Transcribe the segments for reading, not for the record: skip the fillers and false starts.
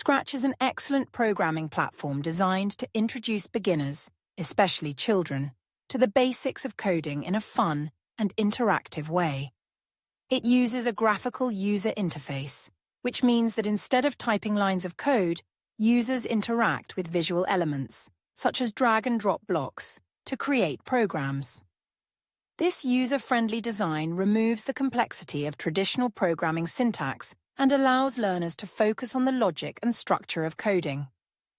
Scratch is an excellent programming platform designed to introduce beginners, especially children, to the basics of coding in a fun and interactive way. It uses a graphical user interface, which means that instead of typing lines of code, users interact with visual elements, such as drag-and-drop blocks, to create programs. This user-friendly design removes the complexity of traditional programming syntax and allows learners to focus on the logic and structure of coding.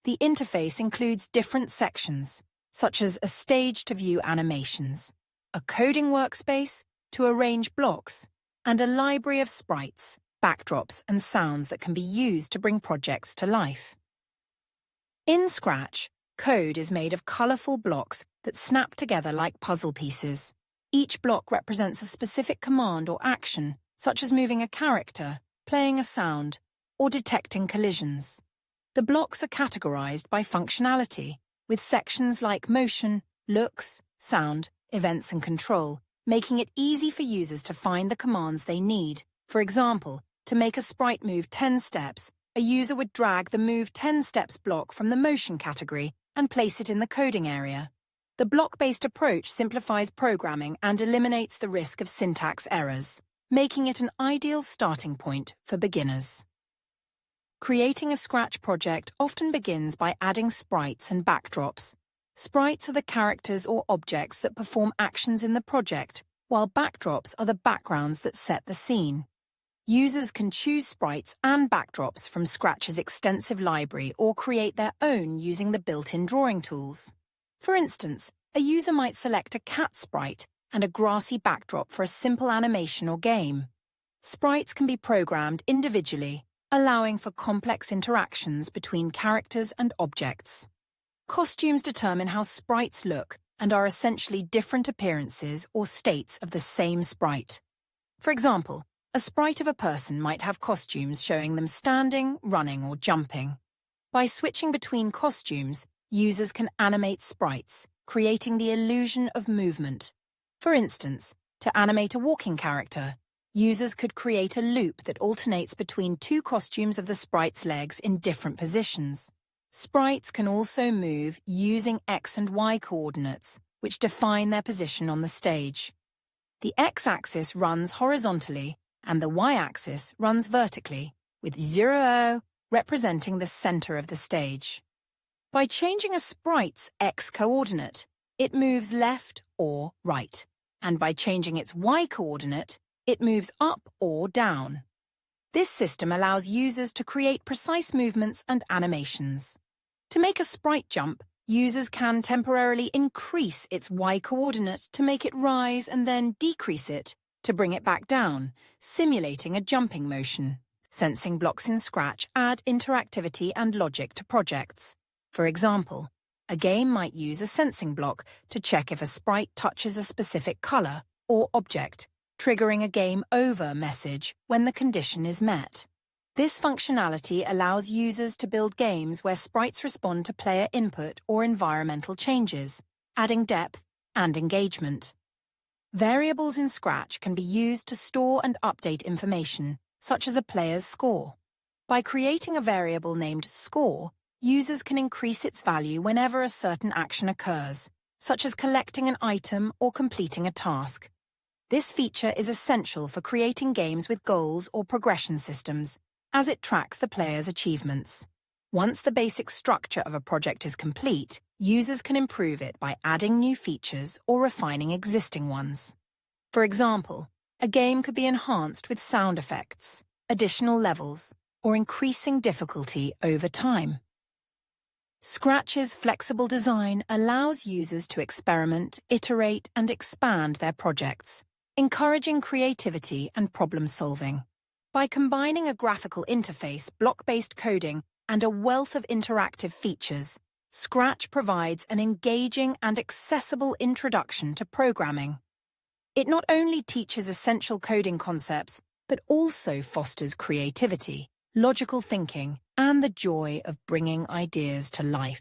The interface includes different sections, such as a stage to view animations, a coding workspace to arrange blocks, and a library of sprites, backdrops, and sounds that can be used to bring projects to life. In Scratch, code is made of colorful blocks that snap together like puzzle pieces. Each block represents a specific command or action, such as moving a character, playing a sound, or detecting collisions. The blocks are categorized by functionality, with sections like motion, looks, sound, events, and control, making it easy for users to find the commands they need. For example, to make a sprite move 10 steps, a user would drag the Move 10 Steps block from the Motion category and place it in the coding area. The block-based approach simplifies programming and eliminates the risk of syntax errors, making it an ideal starting point for beginners. Creating a Scratch project often begins by adding sprites and backdrops. Sprites are the characters or objects that perform actions in the project, while backdrops are the backgrounds that set the scene. Users can choose sprites and backdrops from Scratch's extensive library or create their own using the built-in drawing tools. For instance, a user might select a cat sprite and a grassy backdrop for a simple animation or game. Sprites can be programmed individually, allowing for complex interactions between characters and objects. Costumes determine how sprites look and are essentially different appearances or states of the same sprite. For example, a sprite of a person might have costumes showing them standing, running, or jumping. By switching between costumes, users can animate sprites, creating the illusion of movement. For instance, to animate a walking character, users could create a loop that alternates between two costumes of the sprite's legs in different positions. Sprites can also move using X and Y coordinates, which define their position on the stage. The X-axis runs horizontally, and the Y-axis runs vertically, with 0 representing the center of the stage. By changing a sprite's X-coordinate, it moves left or right, and by changing its Y-coordinate, it moves up or down. This system allows users to create precise movements and animations. To make a sprite jump, users can temporarily increase its Y-coordinate to make it rise and then decrease it to bring it back down, simulating a jumping motion. Sensing blocks in Scratch add interactivity and logic to projects. For example, a game might use a sensing block to check if a sprite touches a specific color or object, triggering a game over message when the condition is met. This functionality allows users to build games where sprites respond to player input or environmental changes, adding depth and engagement. Variables in Scratch can be used to store and update information, such as a player's score. By creating a variable named score, users can increase its value whenever a certain action occurs, such as collecting an item or completing a task. This feature is essential for creating games with goals or progression systems, as it tracks the player's achievements. Once the basic structure of a project is complete, users can improve it by adding new features or refining existing ones. For example, a game could be enhanced with sound effects, additional levels, or increasing difficulty over time. Scratch's flexible design allows users to experiment, iterate, and expand their projects, encouraging creativity and problem-solving. By combining a graphical interface, block-based coding, and a wealth of interactive features, Scratch provides an engaging and accessible introduction to programming. It not only teaches essential coding concepts, but also fosters creativity, logical thinking, and the joy of bringing ideas to life.